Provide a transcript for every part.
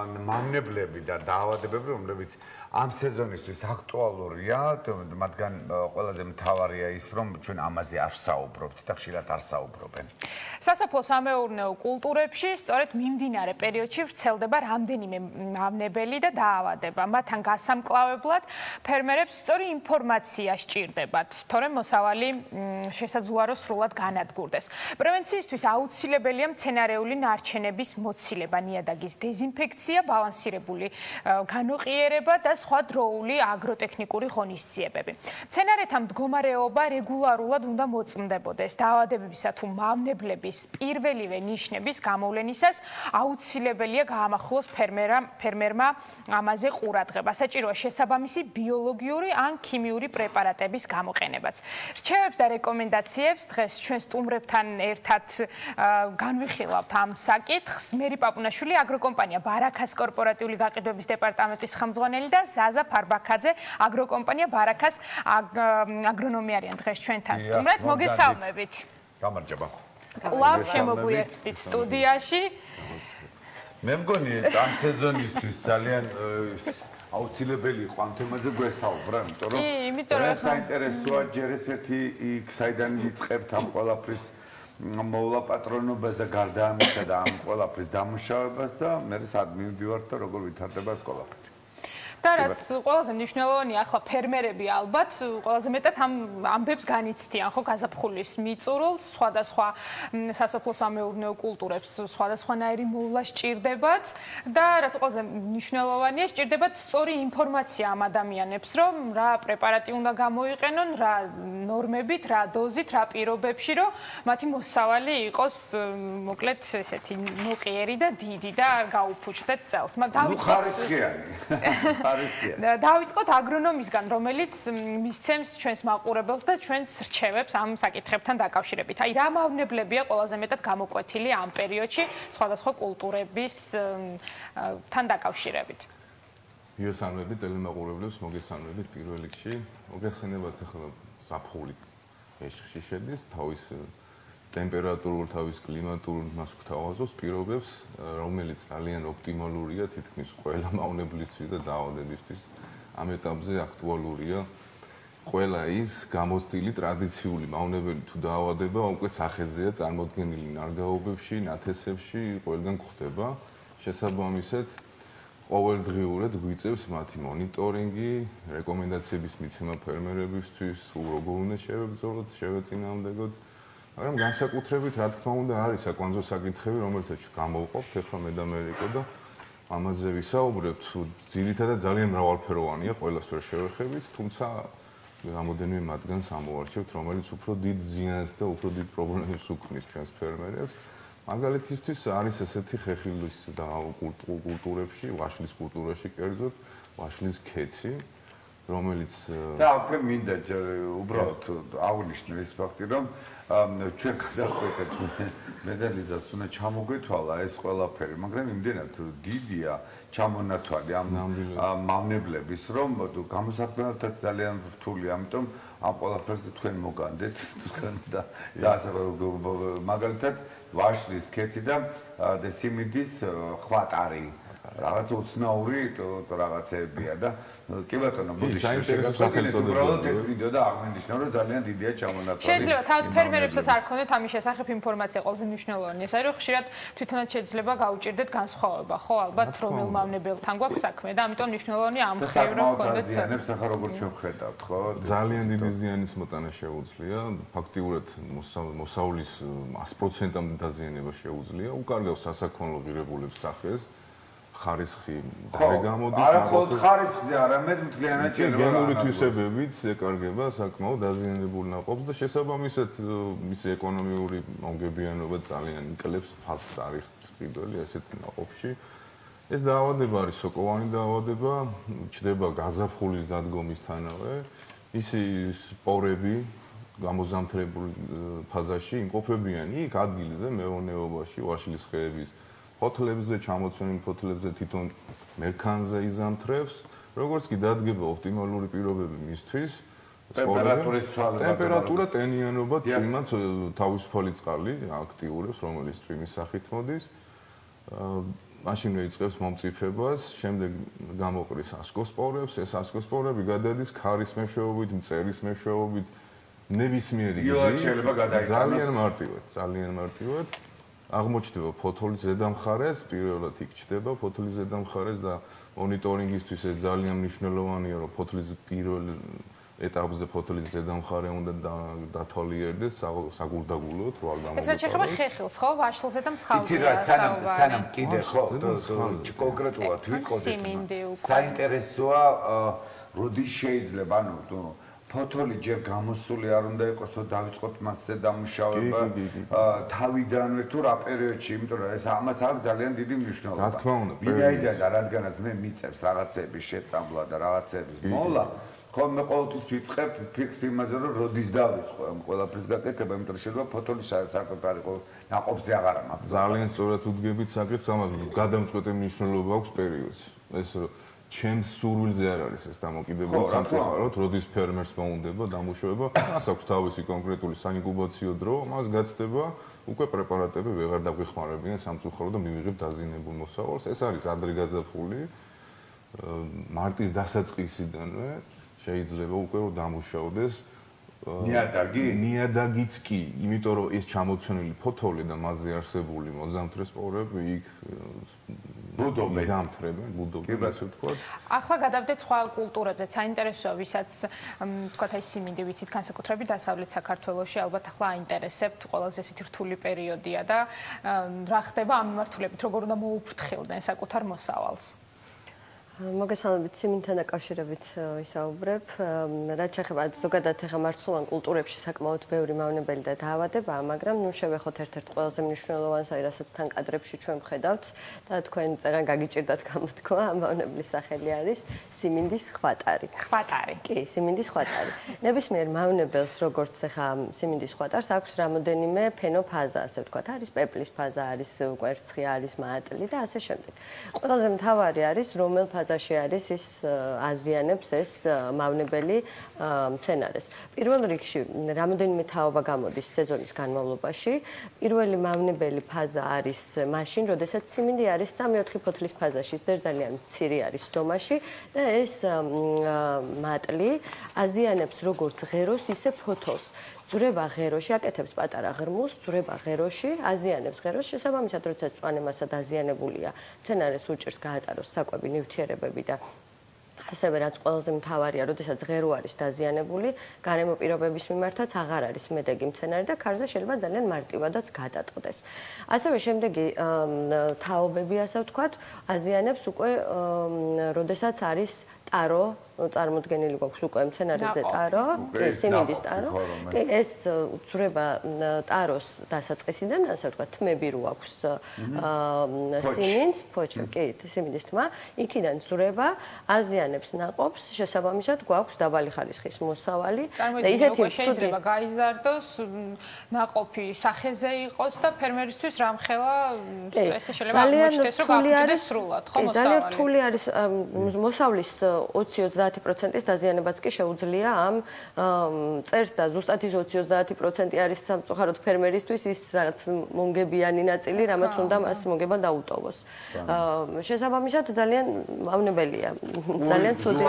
მავნებლები და დაავადებები, რომლებიც ამ სეზონისთვის აქტუალურია, მათგან ყველაზე მთავარია ის, რომ ჩვენ ამაზე არ ვსაუბრობთ და ხშირად არ საუბრობენ. სასოფლო-სამეურნეო კულტურებში სწორედ მიმდინარე პერიოდში ვრცელდება რამდენიმე მავნებელი და დაავადება. მათთან გასამკლავებლად ფერმერებს სწორი ინფორმაცია სჭირდებათ, თორემ მოსავალი შესაძლოა რომ სრულად განადგურდეს. პრევენციისთვის აუცილებელია მცენარეული ნარჩენების მოცილება, ნიადაგის დეზინფექცია, ბალანსირებული განოყიერება და სხვა დროული აგროტექნიკური ღონისძიებები. მცენარეთა მდგომარეობა რეგულარულად უნდა მოწმდებოდეს. დაავადებებისა თუ მავნებლების პირველივე ნიშნების გამოვლენისას აუცილებელია გაამახვილოს ფერმერმა ამაზე ყურადღება. საჭიროა შესაბამისი ბიოლოგიური ან ქიმიური პრეპარატების გამოყენებაც. რჩევებს და რეკომენდაციებს დღეს ჩვენ სტუმრებთან ერთად განვიხილავთ ამ საკითხს. მერი პაპუნაშვილი, აგროკომპანია ბარაქას კორპორატიული გაყიდვების დეპარტამენტის ხელმძღვანელი და ზაზა ფარბაქაძე, აგროკომპანია ბარაქას აგრონომი არიან დღეს ჩვენთან სტუმრად. მოგესალმებით. გამარჯობა. კვლავ შემოგვიერთდით სტუდიაში. მე მგონი ამ სეზონისთვის ძალიან აუცილებელი იყო ამ თემაზე გვესაუბრა, იმიტომ რომ საინტერესოა ჯერ ესეთი იქ საიდან იწყებთ ამ ყველაფრის მოვლა პატრონობას და გარდა ამისა და ამ ყველაფრის დამუშავებას და მე სად მივდივართ და როგორ ვითარდება ეს ყველაფერი. და რაც ყველაზე მნიშვნელოვანია, ახლა ფერმერები ალბათ ყველაზე მეტად ამ ამბებს განიცდიან, ხო, გაზაფხულის მიწურულს, სხვადასხვა სასოფლო-სამეურნეო კულტურებს სხვადასხვანაირი მოვლა სჭირდებათ და რაც ყველაზე მნიშვნელოვანია, სჭირდებათ სწორი ინფორმაცია ამ ადამიანებს, რომ რა პრეპარატი უნდა გამოიყენონ, რა ნორმებით, რა დოზით, რა პირობებში, რომ მათი მოსავალი იყოს მოკლედ ესეთი მოყიერი და დიდი და არ გაუფუჭდეთ წელს. დავიწყოთ აგრონომისგან, რომელიც მისცემს ჩვენს მაყურებელს და ჩვენს რჩევებს ამ საკითხებთან დაკავშირებით. აი, რა მავნებლებია ყველაზე მეტად გამოკვეთილი ამ პერიოდში სხვადასხვა კულტურებისთან დაკავშირებით? მოგესალმებით ტელემაყურებლებს, მოგესალმებით პირველ რიგში. მოგეხსენებათ ახლა ზაფხული ეშხში შედის, თავის ტემპერატურულ, თავის კლიმატურ მას გვთავაზობს პირობებს, რომელიც ძალიან ოპტიმალურია თითქმის ყველა მავნებლისთვის და დაავადებისთვის. ამ ეტაპზე აქტუალურია ყველა ის გამოცდილი ტრადიციული მავნებელი თუ დაავადება უკვე სახეზეა წარმოდგენილი ნარგაობებში, ნათესებში, ყველგან გვხდება. შესაბამისად, ყოველდღიურად გვიწევს მათი მონიტორინგი, რეკომენდაციების მიცემა ფერმერებისთვის, როგორ უნდა შევებრძოლოთ, შევეწინააღმდეგოთ. მაგრამ განსაკუთრებით, რა თქმა უნდა, არის საკვანძო საკითხები, რომელსაც გამოვყოფთ ახლა მე და მერიკო და ამაზე ვისაუბრებთ. ძირითადად ძალიან მრავალფეროვანია, ყველას ვერ შევეხებით, თუმცა რამოდენიმე მათგანს ამოვარჩევთ, რომელიც უფრო დიდ ზიანს და უფრო დიდ პრობლემებს უქმნის ჩვენს ფერმერებს. მაგალითისთვის არის ესეთი ხეხილის და კულტურებში, ვაშლის კულტურაში კერძოდ, ვაშლის ქეცი, რომელიც და აქ მინდა უბრალოდ აღნიშნო ის ფაქტი, რომ ჩვენ გადავყვეთ მე და ლიზას უნდა ჩამოგვეთვალა ეს ყველაფერი, მაგრამ იმდენად დიდია ჩამონათვალი ამ მავნებლების, რომ გამოსახველთაც ძალიან რთულია, ამიტომ ამ ყველაფერს თქვენ მოგანდეთ თქვენ და ასე მაგალითად ვაშლის ქეცი და სიმინდის ხვატარი რაღაც უცნაური რაღაცებია და კი ბატონო ბოდიში შეგახსენეთ უბრალოდ ეს ვიდეო და აღნიშნავ რომ ძალიან დიდია ჩამონათვალი. შეიძლება თავად ფერმერებსაც არ ქონდეთ ამის შესახებ ინფორმაცია, ყველაზე მნიშვნელოვანი ეს არის რომ ხშირად თვითონაც შეიძლება გაუჭირდეთ განსხვავება, ხო, ალბათ რომელ მავნებელთან გვაქვს საქმე და ამიტომ მნიშვნელოვანია ამ ხევრო ქონდეთ. ზიანებს ახლა როგორ შევხედავთ, ხო? ძალიან დიდი ზიანის მოტანა შეუძლია, ფაქტიურად მოსავლის 100%-ამდე დაზიანება შეუძლია, უკარგავს სასაქონლო ღირებულების სახეს. ხარისხი გამოდის. არა მხოლოდ ხარისხზე, არამედ მთლიანად შეიძლება. გენური თვისებებიც ეკარგება საკმაოდ დაზიანებულ ნაყოფს და შესაბამისად მისი ეკონომიური მომგებიანობა ძალიან იკლებს ფასს ტარიხს პირველი ასეთი ნაყოფში. ეს დაავადება არის სოკოვანი დაავადება, ჩდება გაზაფხულის დადგომისთანავე. ისი სპორები გამოზამთრებულ ფაზაში იმყოფებიან იქ ადგილზე, მეურნეობაში, ვაშლის ხეების ფოთლებზე, ჩამოცვენილ ფოთლებზე თვითონ მერქანზე იზამთრებს, როგორც კი დადგება ოპტიმალური პირობები მისთვის, ტემპერატურა, ტენიანობა, წვიმა, თავისუფალი წყალი აქტიურებს, რომელიც წვიმის სახით მოდის. მაშინვე იწყებს მომწიფებას, შემდეგ გამოყრის ასკოსპორებს, ეს ასკოსპორები გადადის ქარის მეშვეობით, მწერის მეშვეობით, ნებისმიერი გზით, ძალიან მარტივად აღმოჩნდება ფოთოლის ზედა მხარეს, პირველად იქ ჩდება ფოთოლის ზედა მხარეს და მონიტორინგისთვის ეს ძალიან მნიშვნელოვანია, რომ ფოთლის პირველ ეტაპზე ფოთოლის ზედა მხარე უნდა დათვალიერდეს საგულდაგულოდ, რო არ გამოგოწევს. ეს რაც შეხება ხეხილს, ხო, ვაშლზე და მსხალზე. იცი რა, სანამ კიდე ხო, კონკრეტულად ვიყოდეთ. საინტერესოა, როდის შეიძლება, ანუ ფოთოლი ჯერ გამოსული არ უნდა იყოს, თუ დავიწყოთ მასზე დამუშავება თავიდანვე თუ რა პერიოდში, იმიტომ რომ ეს ამას აქვს ძალიან დიდი მნიშვნელობა. რა თქმა უნდა, ვინაიდან და რადგანაც მე მიწევს რაღაცების შეწამლა და რაღაცების მოვლა, ხო მე ყოველთვის ვიწყებ ფიქს იმაზე, რომ როდის დავიწყო ამ ყველაფრის გაკეთება, იმიტომ რომ შეიძლება ფოთოლის საკუთარი ნაყოფზე აღარ მაქვს. ძალიან სწორად უდგებით საკითხს, ამას გადამწყვეტი მნიშვნელობა აქვს პერიოდს. ეს ჩემს სურვილზე არ არის ეს დამოკიდებული სამწუხაროდ, როდის ფერმერს მოუნდება დამუშავება, მას აქვს თავისი კონკრეტული საინკუბაციო დრო, მას გაცდება, უკვე პრეპარატები ვეღარ დაგვეხმარებიან სამწუხაროდ და მივიღებთ დაზიანებულ მოსავალს. ეს არის ადრე გაზაფხული, მარტის დასაწყისიდანვე შეიძლება უკვე რომ დამუშავდეს ნიადაგიც კი, იმიტომ რომ ეს ჩამოცვენილი ფოთოლი და მასზე არსებული მოზამთრე სპორები იქ ბუდობენ, ასე ვთქვათ. ახლა გადავდეთ სხვა კულტურებზე. საინტერესოა, ვისაც ვთქვათ აი სიმინდი ვიცით განსაკუთრებით დასავლეთ საქართველოში, ალბათ ახლა აინტერესებთ, ყველაზე ესეთი რთული პერიოდია და რა ხდება ამ მიმართულებით, როგორ უნდა მოუფრთხილდნენ საკუთარ მოსავალს. მოგესალმებით, სიმინდთან დაკავშირებით ვისაუბრებ. რაც შეეხება ზოგადად ახლა მარცვლოვან კულტურებში საკმაოდ ბევრი მავნებელი და დაავადებაა, მაგრამ ნუ შევეხოთ ერთ-ერთ ყველაზე მნიშვნელოვანს, რასაც თან კადრებში ჩვენ ვხედავთ და თქვენ წერან გაგიჭირდათ გამოთქვა, ამ მავნებლის სახელი არის სიმინდის ხვატარი. ხვატარი. კი, სიმინდის ხვატარი. ნებისმიერ მავნებელს, როგორც ახლა სიმინდის ხვატარს აქვს რამოდენიმე ფენოფაზა, ასე ვთქვათ, არის პეპლის ფაზა, არის კვერცხი, არის მატლი და ასე შემდეგ. ყველაზე მთავარი არის რომელ ფაზაში არის ის აზიანებს ეს მავნებელი მცენარეს. პირველ რიგში რამოდენიმე თაობა გამოდის სეზონის განმავლობაში. პირველი მავნებელი ფაზა არის მაშინ, როდესაც სიმინდი არის 3-4 ფოთლის ფაზაში, ძალიან მცირე არის ზომაში და ეს მატლი აზიანებს როგორც ღეროს, ისე ფოთოლს. ზურება ღეროში აკეთებს პატარა ღრმულს, ზურება ღეროში აზიანებს ღეროს, შესაბამისად, როდესაც წვანემასად აზიანებულია, მცენარეს უჭირს გაატაროს საკვები, ნივთიერებები და ასევე რაც ყველაზე მთავარია, როდესაც ღერო არის დაზიანებული, გარემო პირობების მიმართაც აღარ არის მედეგი მცენარე და ქარზე შეიძლება ძალიან მარტივადაც გადაწყდეს. ასევე შემდეგი თაობები, ასე ვთქვათ, აზიანებს უკვე როდესაც არის ტარო წარმოდგენილი გვაქვს უკვე მცენარეზე ტარო, სიმინდის ტარო. ეს უძრება ტაროს დასაწყისიდან, ასე ვთქვათ, თმები რო აქვს სიმინდს, ფოჩი, კი, სიმინდის თმა, იქიდან ძრება, აზიანებს ნაყოფს, შესაბამისად გვაქვს დაბალი ხარისხის მოსავალი და ისეთი შეიძლება გაიზარდოს, ნაყოფი სახეზე იყოს და ფერმერისთვის რამხელა ესე შეიძლება აღმოჩნდეს, რომ გამოჩნდეს სრულად, ხო, მოსავალი. ძალიან რთული არის მოსავლის 20-30%-ის დაზიანებაც კი შეუძლია ამ წერს და ზუსტად ის 20-30% არის სამწუხაროდ ფერმერისთვის ის რაღაც მონგებიანი ნაწილი, რამაც უნდა მას მონგება დაუტოვოს. შესაბამისად ძალიან მავნებელია, ძალიან ცუდი.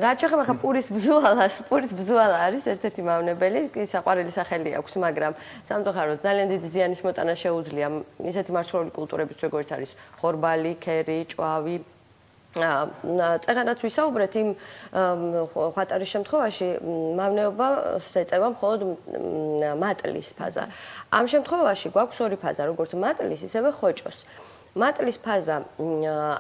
რაც შეეხება ხა პურის ბზუალა არის ერთ-ერთი მავნებელი, საყვარელი სახელი აქვს, მაგრამ სამწუხაროდ ძალიან დიდი ზიანის მოტანა შეუძლია ისეთი მარცვლოვანი კულტურების, როგორც არის ხორბალი, ქერი, ჭვავი. წერანაც ვისაუბრეთ იმ ხვატარის შემთხვევაში მავნეობას ეწევა მხოლოდ მატლის ფაზა. ამ შემთხვევაში გვაქვს ორი ფაზა, როგორც მატლის, ისევე ხოჭოს. მატლის ფაზა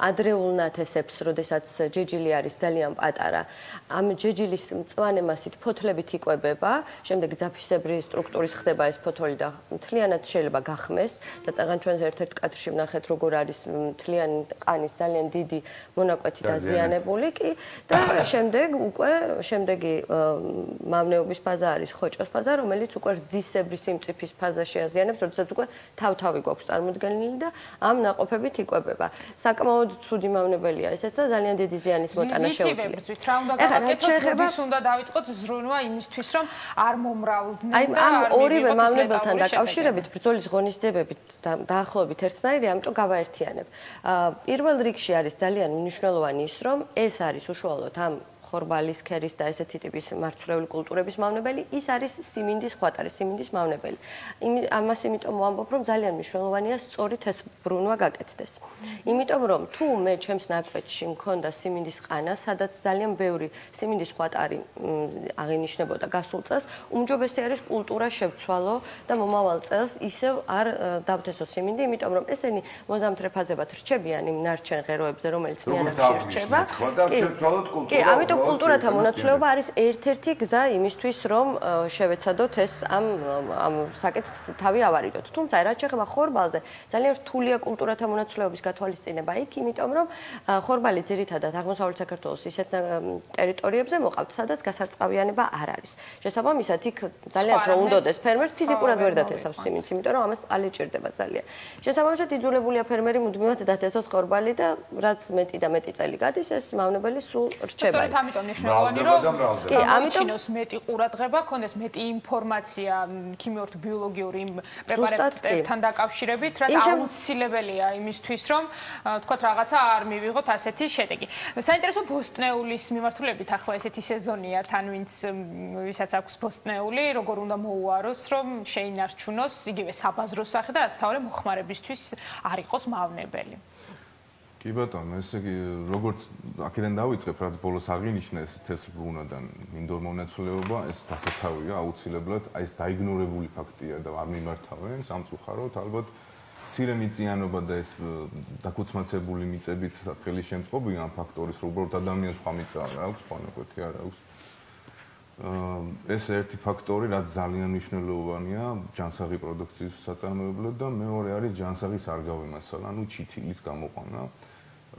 ადრეულ ნათესებს, როდესაც ჯეჯილი არის ძალიან პატარა, ამ ჯეჯილის მწვანე მასით ფოთლებით იკვებება, შემდეგ ძაფისებრი სტრუქტურის ხდება ეს ფოთოლი და მთლიანად შეიძლება გახმეს და წაღან ჩვენს ერთ-ერთ კადრში ვნახეთ, როგორ არის მთლიანი ყანის ძალიან დიდი მონაკვეთი დაზიანებული კი და შემდეგი მავნეობის ფაზა არის ხოჭოს ფაზა, რომელიც უკვე რძისებრი სიმწიფის ფაზაში აზიანებს, როდესაც უკვე თავ-თავი გვაქვს წარმოდგენილი და ამ ნაყოფს ნაყოფებით იკვებება. საკმაოდ ცუდი მავნებელია ესეც და ძალიან დიდი ზიანის მოტანა შეუძლია. რა უნდა გავაკეთოთ, როდის უნდა დავიწყოთ ზრუნვა იმისთვის, რომ არ მომრავლდნენ და ამ ორივე მავნებელთან დაკავშირებით ბრძოლის ღონისძიებებით დაახლოებით ერთნაირი, ამიტომ გავაერთიანებ. პირველ რიგში არის ძალიან მნიშვნელოვანი ის, რომ ეს არის უშუალოდ ამ ხორბალის, ქერის და ესეთი ტიპის მარცვლეული კულტურების მავნებელი, ის არის სიმინდის ხვატარი, სიმინდის მავნებელი. ამას იმიტომ ვამბობ, რომ ძალიან მნიშვნელოვანია სწორით ეს ბრუნვა გაკეთდეს. იმიტომ რომ თუ მე ჩემს ნაკვეთში მქონდა სიმინდის ყანა, სადაც ძალიან ბევრი სიმინდის ხვატარი აღინიშნებოდა გასულ წელს, უმჯობესი არის კულტურა შევცვალო და მომავალ წელს ისევ არ დავთესო სიმინდი, იმიტომ რომ ესენი მოზამთრე ფაზებად რჩებიან იმ ნარჩენ ღეროებზე, რომელიც ნიადაგში რჩება. კი, ამიტომ კულტურათა მონაცვლეობა არის ერთ-ერთი გზა იმისთვის, რომ შევეცადოთ ეს ამ საკითხს თავი ავარიდოთ. თუმცა, რაც შეეხება ხორბალზე, ძალიან რთულია კულტურათა მონაცვლეობის გათვალისწინება იქ, იმიტომ რომ ხორბალი ძირითადად აღმოსავლეთ საქართველოს ისეთ ტერიტორიებზე მოყავთ, სადაც გასარწყავიანება არ არის. შესაბამისად, იქ ძალიან დრო უნდოდეს ფერმერს ფიზიკურად ვერ დათესავს სიმინდს, იმიტომ რომ ამას წყალი ჭირდება ძალიან. შესაბამისად, იძულებულია ფერმერი მუდმივად დათესოს ხორბალი და რაც მეტი და მეტი წელი გადის, ეს მავნებელი სულ რჩება. ამიტომ მნიშვნელოვანი რომ ამიტომ მეტი ყურადღება ქონდეს, მეტი ინფორმაცია ქიმიურ თუ ბიოლოგიური პრეპარატებთან დაკავშირებით, რაც აუცილებელია იმისთვის, რომ თქვათ რაღაცა არ მივიღოთ ასეთი შედეგი. საინტერესო ბოსტნეულის მიმართულებით ახლა ესეთი სეზონია, თან ვისაც აქვს ბოსტნეული, როგორ უნდა მოუაროს, რომ შეინარჩუნოს იგივე საბაზრო სახე და რაც თავი მოხმარებისთვის არ იყოს მავნებელი. კი ბატონო, ესე იგი, როგორც აქედან დავიწყებ, რაც ბოლოს აღინიშნა ეს თესლბრუნვიდან მინდორ მონაცვლეობა, ეს დასაცავია აუცილებლად, აი ეს დაიგნორებული ფაქტია და არ მიმართავენ სამწუხაროდ, ალბათ მცირე მიწიანობა და ეს დაკუცმაცებული მიწებით ხელი შემწყობია ამ ფაქტორის, რომ უბრალოდ ადამიანს სხვა მიწა არ აქვს, სხვა ნაკვეთი არ აქვს. ეს ერთი ფაქტორი, რაც ძალიან მნიშვნელოვანია ჯანსაღი პროდუქციის საწარმოებლად და მეორე არის ჯანსაღის არგავი მასალა, ანუ ჩითილის გამოყვანა.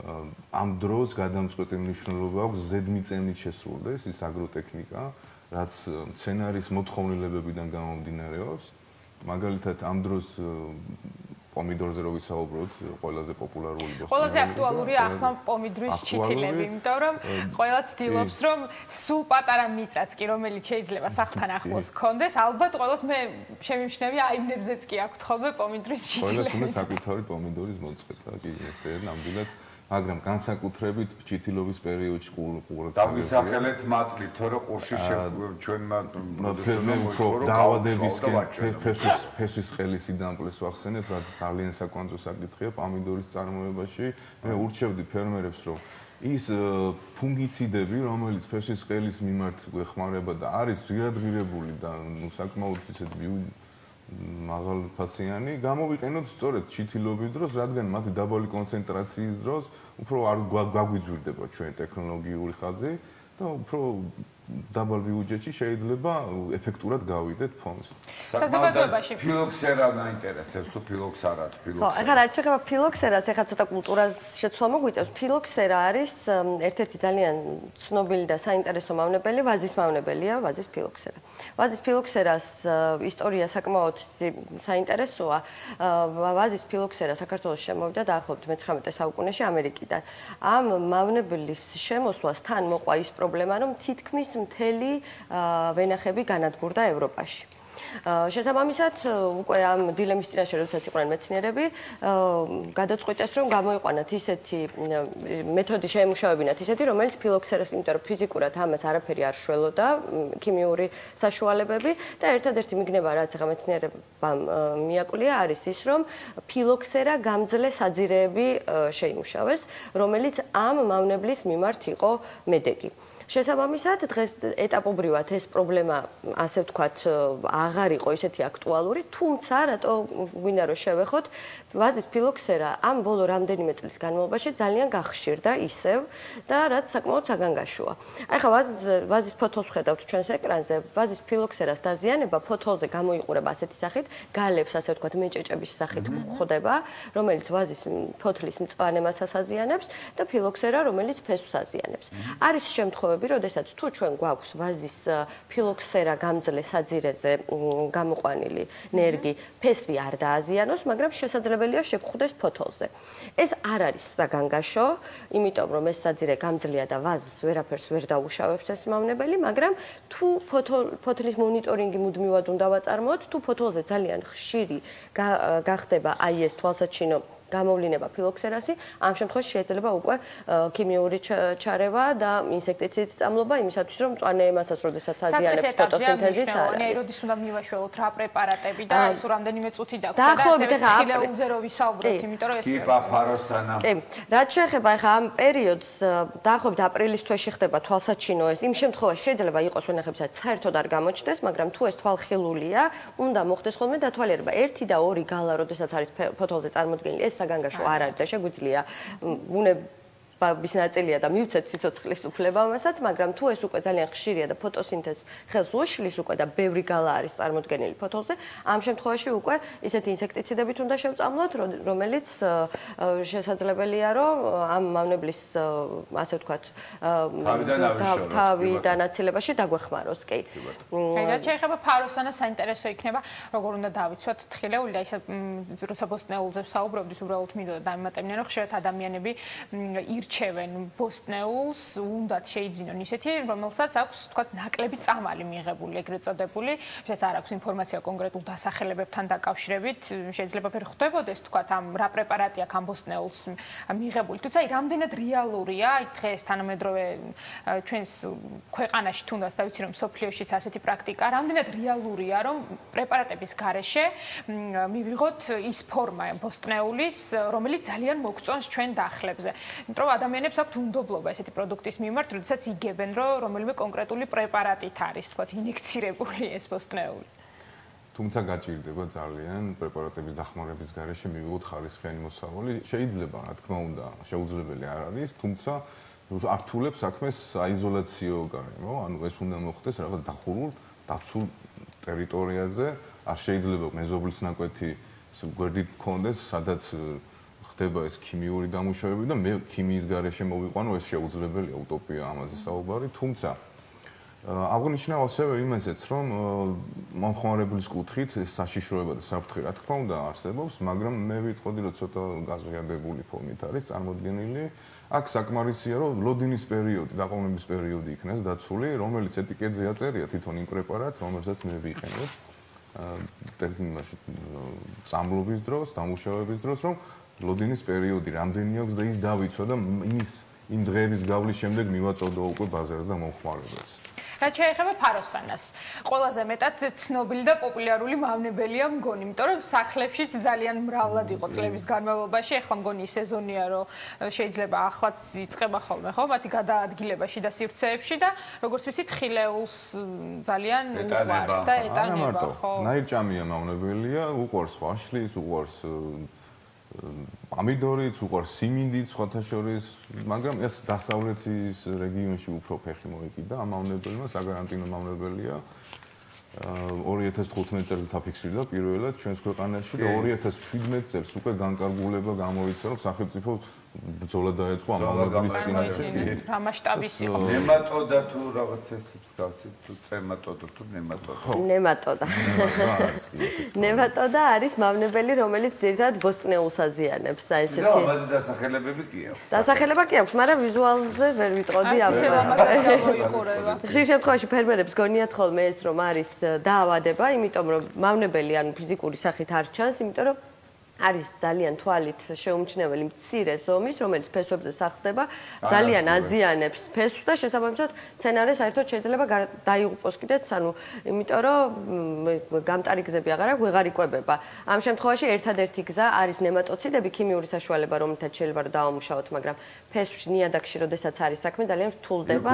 ამ დროს გადამწყვეტი მნიშვნელობა აქვს ზედმიწევნით შესრულდეს ის აგროტექნიკა, რაც სცენარის მოთხოვნილებებიდან გამომდინარეობს. მაგალითად, ამ დროს პომიდორზე რო ვისაუბროთ, ყველაზე პოპულარული ბოსტნეული. ყველაზე აქტუალურია ახლა პომიდორის ჩითილები, იმიტომ რომ ყველა ცდილობს, რომ სულ პატარა მიწაც კი, რომელიც შეიძლება სახლთან ახლოს გქონდეს, ალბათ ყველას მე შემიმჩნევი აიმნებზეც კი აქვთ ხოლმე პომიდორის ჩითილები. ყველას უნდა საკუთარი პომიდორის მოწყვეტა, კი, ესე ნამდვილად. მაგრამ განსაკუთრებით ჩითილობის პერიოდში ყურადღება დავისახელეთ მატლი, თორე ყურში ჩვენმა დაავადებისკენ ფესვის ხელის იდამპლეს ვახსენებ, რაც ძალიან საკვანძო საკითხია პომიდორის წარმოებაში. მე ურჩევდი ფერმერებს, რომ ის ფუნგიციდები, რომელიც ფესვის ხელის მიმართ გვეხმარება და არის ძირადღირებული და საკმაოდ ისეთ მაღალფასიანი, გამოვიყენოთ სწორედ ჩითილობის დროს, რადგან მათი დაბალი კონცენტრაციის დროს უფრო არ გაგვიძვირდება ჩვენ ტექნოლოგიური ხაზი და უფრო დაბალ ბიუჯეტში შეიძლება ეფექტურად გავიდეთ ფონდს. საზოგადოებაში ფილოქსერა დაინტერესებს თუ ფილოქს არა თუ ფილოქსერა. ხო, ეხლა რაც შეეხება ფილოქსერას, ეხლა ცოტა კულტურას შეცვლა მოგვიწევს. ფილოქსერა არის ერთ-ერთი ძალიან ცნობილი და საინტერესო მავნებელი, ვაზის მავნებელია, ვაზის ფილოქსერა. ვაზის ფილოქსერას ისტორია საკმაოდ საინტერესოა. ვაზის ფილოქსერა საქართველოს შემოვიდა დაახლოებით მე-19 საუკუნეში ამერიკიდან. ამ მავნებლის შემოსვლას თან მოყვა ის პრობლემა, რომ თითქმის მთელი ვენახები განადგურდა ევროპაში. შესაბამისად, უკვე ამ დილემის წინაშე როდესაც იყვნენ მეცნიერები, გადაწყვიტეს, რომ გამოიყვანათ ისეთი მეთოდი შეემუშავებინათ ისეთი, რომელიც ფილოქსერას, იმიტომ რომ ფიზიკურად ამას არაფერი არ შველოდა, ქიმიური საშუალებები და ერთადერთი მიგნება, რაც ახლა მეცნიერებამ მიაკვლია, არის ის, რომ ფილოქსერა გამძლე საძირეები შეიმუშავეს, რომელიც ამ მავნებლის მიმართ იყო მედეგი. შესაბამისად, დღეს ეტაპობრივად ეს პრობლემა, ასე ვთქვათ, აღარ იყო ისეთი აქტუალური, თუმცა რატო გვინდა რომ შევეხოთ, ვაზის ფილოქსერა ამ ბოლო რამდენიმე წლის განმავლობაში ძალიან გახშირდა ისევ და რაც საკმაოდ საგანგაშოა. აი ხა ვაზის ფოთოლს ხედავთ ჩვენს ეკრანზე, ვაზის ფილოქსერას დაზიანება ფოთოლზე გამოიყურება ასეთი სახით, გალებს, ასე ვთქვათ, მეჭეჭების სახით გვხვდება, რომელიც ვაზის ფოთლის მწვანე მასას აზიანებს და ფილოქსერა, რომელიც ფესვს აზიანებს. არის შემთხვევები მიზნები, როდესაც თუ ჩვენ გვაქვს ვაზის ფილოქსერა გამძლე საძირეზე გამოყვანილი ნერგი, ფესვი არ დააზიანოს, მაგრამ შესაძლებელია შეგხვდეს ფოთოლზე. ეს არ არის საგანგაშო, იმიტომ რომ ეს საძირე გამძლეა და ვაზს ვერაფერს ვერ დაუშავებს ეს მავნებელი, მაგრამ თუ ფოთლის მონიტორინგი მუდმივად უნდა ვაწარმოოთ, თუ ფოთოლზე ძალიან ხშირი გახდება აი ეს თვალსაჩინო გამოვლინება ფილოქსერასი, ამ შემთხვევაში შეიძლება უკვე ქიმიური ჩარევა და ინსექტიციდით წამლობა იმისათვის, რომ მწვანე მასას, როდესაც აზიანებს ფოტოსინთეზიც არ არის. როდის უნდა მივაშველოთ რა პრეპარატები და ეს რამდენიმე წუთი დაგვჭირდა და ესე ხილეულზე რო ვისაუბროთ, იმიტომ რომ ეს ტიპა ფაროსანა. კი, რაც შეეხება ახლა ამ პერიოდს, დაახლოებით აპრილის თვეში ხდება თვალსაჩინო ეს. იმ შემთხვევაში შეიძლება იყოს ვენახებსაც საერთოდ არ გამოჩნდეს, მაგრამ თუ ეს თვალხილულია, უნდა მოხდეს ხოლმე დათვალიერება 1 და 2 გალა, როდესაც არის ფოთოლზე წარმოდგენილი, ეს საგანგაშო არ არის და შეგვიძლია ბაბის ნაწილია და მივცეთ სიცოცხლის უფლება მასაც, მაგრამ თუ ეს უკვე ძალიან ხშირია და ფოტოსინთეზს ხელს უშლის უკვე და ბევრი გალა არის წარმოდგენილი ფოთოლზე, ამ შემთხვევაში უკვე ისეთი ინსექტიციდებით უნდა შევწამლოთ, რომელიც შესაძლებელია, რომ ამ მავნებლის ასე ვთქვათ, თავიდან აცილებაში დაგვეხმაროს, კი. რაც შეეხება ფაროსანა, საინტერესო იქნება, როგორ უნდა დავიცვათ თხილეული და ისე როცა ბოსტნეულზე ვსაუბრობთ, უბრალოდ მინდოდა დამატებინა, რომ ხშირად ადამიანები ირჩევენ ბოსტნეულს, უნდათ შეიძინონ ისეთი, რომელსაც აქვს, თქვათ, ნაკლები წამალი მიღებული, ეგრეთ წოდებული, ვისაც არ აქვს ინფორმაცია კონკრეტულ დასახელებებთან დაკავშირებით, შეიძლება ვერ ხვდებოდეს, თქვათ, ამ რა პრეპარატი აქვს ამ ბოსტნეულს მიღებული. თუმცა რამდენად რეალურია, აი დღეს თანამედროვე ჩვენს ქვეყანაში თუნდაც და ვიცი რომ სოფლიოშიც ასეთი პრაქტიკა, რამდენად რეალურია, რომ პრეპარატების გარეშე მივიღოთ ის ფორმა ბოსტნეულის, რომელიც ძალიან მოგწონს ჩვენ დახლებზე. იმიტომ რომ ადამიანებს აქვთ უნდობლობა ესეთი პროდუქტის მიმართ, როდესაც იგებენ, რომ რომელიმე კონკრეტული პრეპარატით არის, თქვათ, ინექცირებული ეს ბოსტნეული. თუმცა გაჭირდება ძალიან პრეპარატების დახმარების გარეშე მივიღოთ ხარისხიანი მოსავალი. შეიძლება, რა თქმა უნდა, შეუძლებელი არ არის, თუმცა ართულებს საქმეს აიზოლაციო გარემო, ანუ ეს უნდა მოხდეს რაღაც დახურულ, დაცულ ტერიტორიაზე, არ შეიძლება მეზობლის ნაკვეთი გვერდით გქონდეს, სადაც ხდება ეს ქიმიური დამუშავება და მე ქიმიის გარეშე მოვიყვანო, ეს შეუძლებელია, უტოპია ამაზე საუბარი, თუმცა აღნიშნავ ასევე იმასაც, რომ მომხმარებლის კუთხით საშიშროება და საფრთხე რა თქმა უნდა არსებობს, მაგრამ მე ვიტყოდი, რომ ცოტა გაზღიადებული ფორმით არის წარმოდგენილი. აქ საკმარისია, რომ ლოდინის პერიოდი, დაყოვნების პერიოდი იქნას დაცული, რომელიც ეტიკეტზე აწერია თვითონ იმ პრეპარატს, რომელსაც მე ვიყენებ წამლობის დროს, დამუშავების დროს, რომ ლოდინის პერიოდი რამდენი აქვს და ის დავიცვა და იმ დღეების გავლის შემდეგ მივაწოდო უკვე ბაზარს და მომხმარებელს. რაც შეეხება ფაროსანას, ყველაზე მეტად ცნობილი და პოპულარული მავნებელია მგონი, იმიტომ რომ სახლებშიც ძალიან მრავლად იყო წლების განმავლობაში, ახლა მგონი სეზონია, რომ შეიძლება ახლაც იწყება ხოლმე, ხო, მათი გადაადგილებაში და სივრცეებში და როგორც ვიცით, ხილეულს ძალიან უყვარს და ეტანება, ხო? ნაირჭამია მავნებელია, უყვარს ვაშლის, უყვარს პომიდორიც, უყვარს სიმინდიც, სხვათა შორის, მაგრამ ეს დასავლეთის რეგიონში უფრო ფეხი მოიკიდა ამ მავნებელმა, საგარანტინო მავნებელია. 2015 წელს დაფიქსირდა პირველად ჩვენს ქვეყანაში და 2017 წელს უკვე განკარგულება გამოიცა, რომ სახელმწიფო ბრძოლა დაეწყო ამ მავნებელის წინაშე. რა მასშტაბის იყო? ნემატოდა თუ რაღაც ეს მსგავსი თუ წემატოდა თუ ნემატოდა? ნემატოდა. ნემატოდა არის მავნებელი, რომელიც ძირითადად ბოსტნეულს აზიანებს, აი ესეთი. და ამაზე დასახელებები კი აქვს. დასახელება კი აქვს, მაგრამ ვიზუალზე ვერ ვიტყოდი ამ გამოიყურება. ხშირ შემთხვევაში ფერმერებს გონიათ ხოლმე ეს, რომ არის დაავადება, იმიტომ რომ მავნებელი ანუ ფიზიკური სახით არ ჩანს, იმიტომ რომ არის ძალიან თვალით შეუმჩნეველი მცირე ზომის, რომელიც ფესვებზე სახლდება, ძალიან აზიანებს ფესვს და შესაბამისად მცენარე საერთოდ შეიძლება დაიღუპოს კიდეც, ანუ იმიტომ რომ გამტარი გზები აღარ აქვს, ვეღარ იკვებება. ამ შემთხვევაში ერთადერთი გზა არის ნემატოციდები, ქიმიური საშუალება, რომელთაც შეიძლება რომ დაამუშავოთ, მაგრამ ფესვში ნიადაგში, როდესაც არის საქმე, ძალიან რთულდება.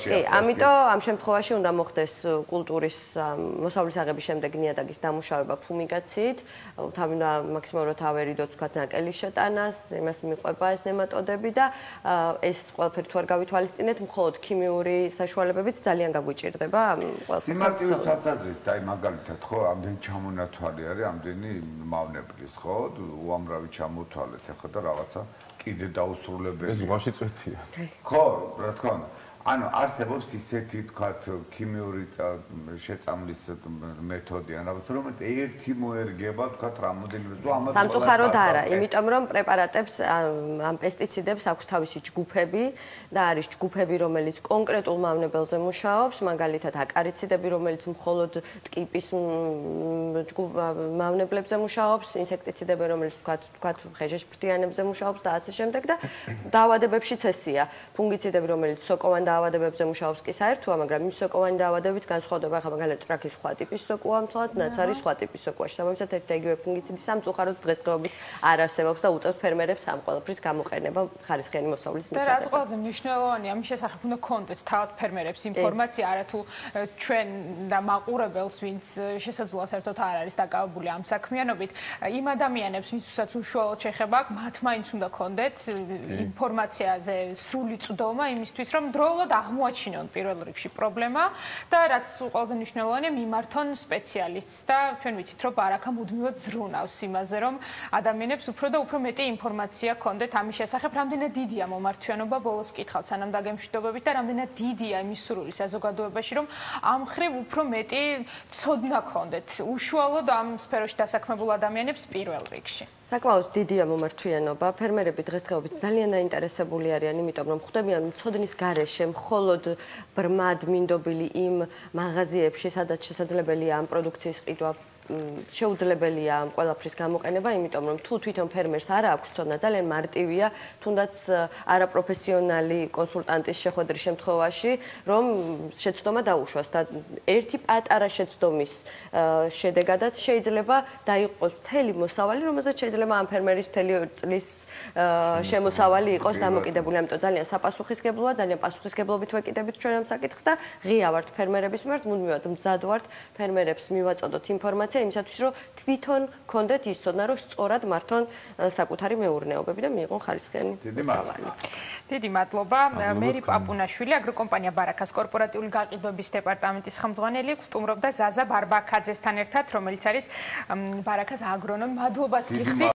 კი, ამიტომ ამ შემთხვევაში უნდა მოხდეს კულტურის მოსავლის აღების შემდეგ ნიადაგის დამუშავება ფუმიგაციით, თავიდან მაქსიმალურად ავერიდოთ თქვათ ნაკელის შეტანას, იმას მიყვება ეს ნემატოდები და ეს ყველაფერი თუ არ გავითვალისწინეთ, მხოლოდ ქიმიური საშუალებებით ძალიან გაგვიჭირდება ყველაფერი. სიმარტივის თვალსაზრისით, აი მაგალითად ხო, ამდენი ჩამონათვალი არის, ამდენი მავნებლის, ხო? უამრავი ჩამოთვალეთ ახლა და რაღაცა კიდე დაუსრულებელი. ეს ზღვაში წვეთია. ხო, რა თქმა უნდა. ანუ არსებობს ისეთი თქვათ ქიმიური შეწამლის მეთოდი ან რაღაც რომელიც ერთი მოერგება თქვათ რამოდენიმე თუ ამას სამწუხაროდ არა, იმიტომ რომ პრეპარატებს ამ პესტიციდებს აქვს თავისი ჯგუფები და არის ჯგუფები რომელიც კონკრეტულ მავნებელზე მუშაობს, მაგალითად აკარიციდები რომელიც მხოლოდ ტკიპის მავნებლებზე მუშაობს, ინსექტიციდები რომელიც თქვათ ხეჟეშფრთიანებზე მუშაობს და ასე შემდეგ და დაავადებებშიც ესია. ფუნგიციდები რომელიც სოკოვან დაავადებებზე მუშაობს კი საერთოა, მაგრამ იმ სოკოვანი დაავადებებით განსხვავდება ახლა მაგალითად ტრაქის სხვა ტიპის სოკოა მთლად, ნაცარი სხვა ტიპის სოკოაში. თუმცა ერთ და იგივე ფუნგიციდი სამწუხაროდ დღესდღეობით არ არსებობს და უწევს ფერმერებს ამ ყველაფრის გამოყენება ხარისხიანი მოსავლის მისაღებად. და რაც ყველაზე მნიშვნელოვანია, ამის შესახებ უნდა გქონდეთ თავად ფერმერებს ინფორმაცია, არა თუ ჩვენ და მაყურებელს, ვინც შესაძლოა საერთოდ არ არის დაკავებული ამ საქმიანობით, იმ ადამიანებს, ვინცაც უშუალოდ შეხება აქვს, მათ მაინც უნდა გქონდეთ ინფორმაციაზე სრული წვდომა იმისთვის, რომ დროულად აღმოაჩინონ პირველ რიგში პრობლემა და რაც ყველაზე მნიშვნელოვანია, მიმართონ სპეციალისტს და ჩვენ ვიცით, რომ ბარაკა მუდმივად ზრუნავს იმაზე, რომ ადამიანებს უფრო და უფრო მეტი ინფორმაცია გქონდეთ ამის შესახებ, რამდენად დიდია მომართვიანობა, ბოლოს კითხავთ სანამ დაგემშვიდობებით და რამდენად დიდია იმის სრული საზოგადოებაში, რომ ამ ხრივ უფრო მეტი ცოდნა გქონდეთ უშუალოდ ამ სფეროში დასაქმებულ ადამიანებს პირველ რიგში. საკმაოდ დიდია მომართვიანობა. ფერმერები დღესდღეობით ძალიან დაინტერესებული არიან, იმიტომ რომ ხვდებიან ცოდნის გარეშე მხოლოდ ბრმად მინდობილი იმ მაღაზიებში, სადაც შესაძლებელია ამ პროდუქციის ყიდვა შეუძლებელია ამ ყველაფრის გამოყენება, იმიტომ რომ თუ თვითონ ფერმერს არ აქვს ცოდნა, ძალიან მარტივია, თუნდაც არაპროფესიონალი კონსულტანტის შეხვედრის შემთხვევაში, რომ შეცდომა დაუშვას და ერთი პატარა შეცდომის შედეგადაც შეიძლება დაიყოს მთელი მოსავალი, რომელზეც შეიძლება ამ ფერმერის მთელი წლის შემოსავალი იყოს დამოკიდებული, ამიტომ ძალიან საპასუხისმგებლოა, ძალიან პასუხისმგებლობით ვეკიდებით ჩვენ ამ საკითხს და ღია ვართ ფერმერების მიმართ, მუდმივად მზად ვართ ფერმერებს მივაწოდოთ ინფორმაცია იმისათვის, რომ თვითონ გქონდეთ ის ცოდნა, რომ სწორად მართონ საკუთარი მეურნეობები და მიიღონ ხარისხიანი მოსავალი. დიდი მადლობა. მერი პაპუნაშვილი, აგროკომპანია ბარაკას კორპორატიული გაყიდვების დეპარტამენტის ხელმძღვანელი, სტუმრობდა ზაზა ბარბაქაძესთან ერთად, რომელიც არის ბარაკას აგრონომი. მადლობას გიხდით.